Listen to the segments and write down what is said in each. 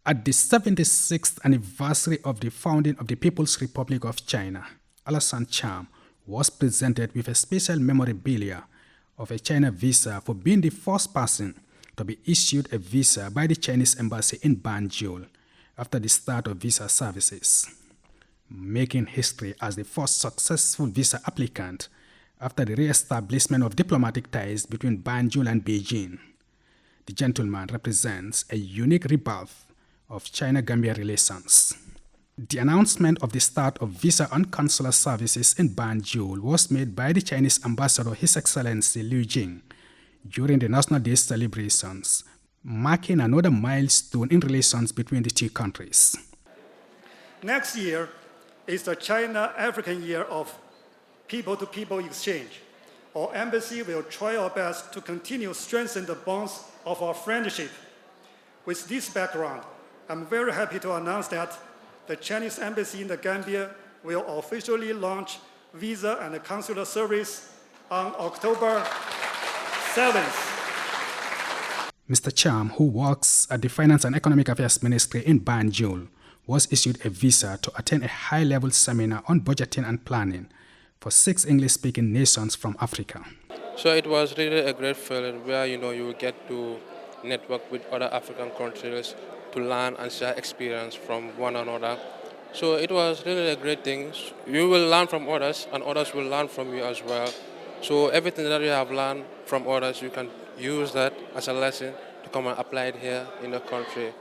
At the 76th anniversary of the founding of the People's Republic of China, Alassane Cham was presented with a special memorabilia of a China visa for being the first person to be issued a visa by the Chinese embassy in Banjul after the start of visa services, making history as the first successful visa applicant after the re-establishment of diplomatic ties between Banjul and Beijing. The gentleman represents a unique rebirth of China-Gambia relations. The announcement of the start of visa and consular services in Banjul was made by the Chinese ambassador, His Excellency Liu Jing, during the National Day celebrations, marking another milestone in relations between the two countries. Next year is the China-African Year of People-to-People Exchange. Our embassy will try our best to continue strengthening the bonds of our friendship. With this background, I'm very happy to announce that the Chinese embassy in the Gambia will officially launch visa and consular service on October 7th. Mr. Cham, who works at the Finance and Economic Affairs Ministry in Banjul, was issued a visa to attend a high-level seminar on budgeting and planning for 6 English-speaking nations from Africa. So it was really a great feeling where you get to network with other African countries to learn and share experience from one another. So it was really a great thing. You will learn from others and others will learn from you as well. So everything that you have learned from others, you can use that as a lesson to come and apply it here in the country.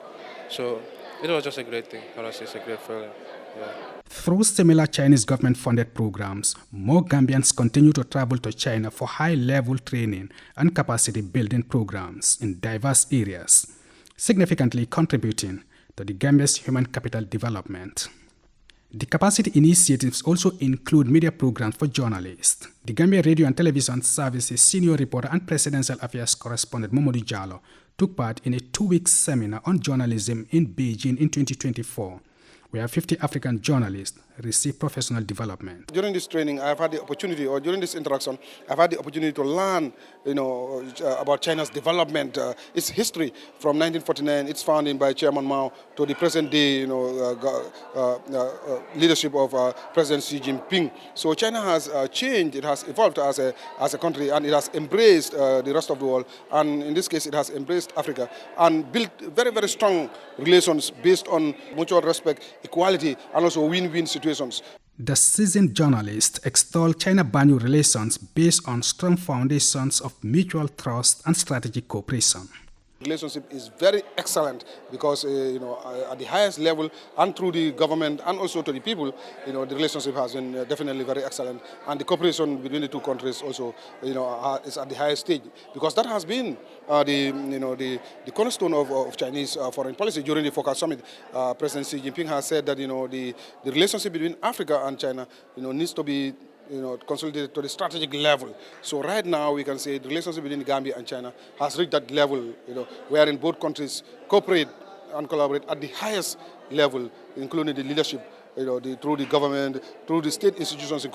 So it was just a great thing. Honestly, it's a great feeling. Yeah. Through similar Chinese government-funded programs, more Gambians continue to travel to China for high-level training and capacity-building programs in diverse areas, significantly contributing to the Gambia's human capital development. The capacity initiatives also include media programs for journalists. The Gambia Radio and Television Service's senior reporter and presidential affairs correspondent Mamadou Jallow took part in a 2-week seminar on journalism in Beijing in 2024, where 50 African journalists receive professional development. During this training, I've had the opportunity, or during this interaction, I've had the opportunity to learn, about China's development, its history from 1949, its founding by Chairman Mao, to the present day, leadership of President Xi Jinping. So China has changed, it has evolved as a country, and it has embraced the rest of the world. And in this case, it has embraced Africa and built very, very strong relations based on mutual respect, equality, and also win-win situations. The seasoned journalist extolled China-Banjul relations based on strong foundations of mutual trust and strategic cooperation. Relationship is very excellent because at the highest level and through the government and also to the people, the relationship has been definitely very excellent, and the cooperation between the two countries also is at the highest stage, because that has been the cornerstone of Chinese foreign policy. During the Forecast Summit, President Xi Jinping has said that the relationship between Africa and China needs to be consolidated to the strategic level. So right now we can say the relationship between Gambia and China has reached that level, wherein both countries cooperate and collaborate at the highest level, including the leadership, through the government, through the state institutions.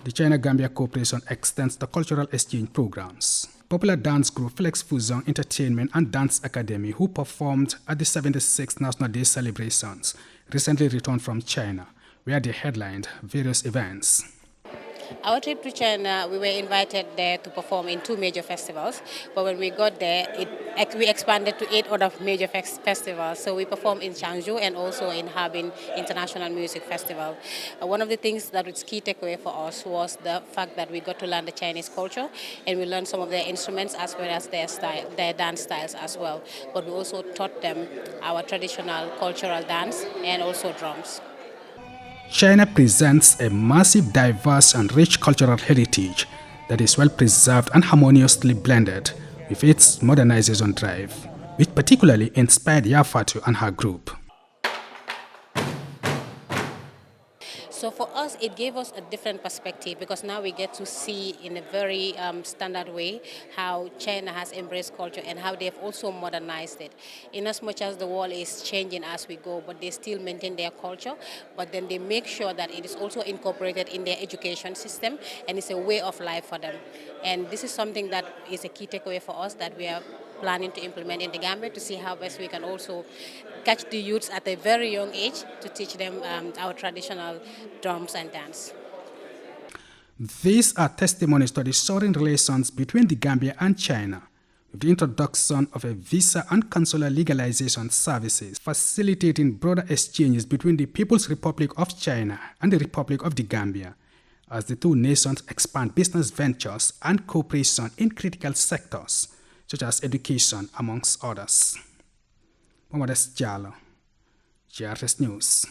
The China-Gambia cooperation extends to cultural exchange programs. Popular dance group Flex Fusion Entertainment and Dance Academy, who performed at the 76th National Day celebrations, recently returned from China, where they headlined various events. Our trip to China, we were invited there to perform in 2 major festivals, but when we got there, we expanded to 8 other major festivals. So we performed in Changzhou and also in Harbin International Music Festival. One of the things that was key takeaway for us was the fact that we got to learn the Chinese culture, and we learned some of their instruments as well as their dance styles as well. But we also taught them our traditional cultural dance and also drums. China presents a massive, diverse and rich cultural heritage that is well preserved and harmoniously blended with its modernization drive, which particularly inspired Yafatu and her group. So for us, it gave us a different perspective, because now we get to see in a very standard way how China has embraced culture and how they've also modernized it. In as much as the world is changing as we go, but they still maintain their culture, but then they make sure that it is also incorporated in their education system, and it's a way of life for them. And this is something that is a key takeaway for us, that we are planning to implement in the Gambia to see how best we can also catch the youths at a very young age to teach them our traditional drums and dance. These are testimonies to the soaring relations between the Gambia and China, with the introduction of a visa and consular legalization services, facilitating broader exchanges between the People's Republic of China and the Republic of the Gambia, as the two nations expand business ventures and cooperation in critical sectors, such as education, amongst others. Mohamed S. Jallo, GRS News.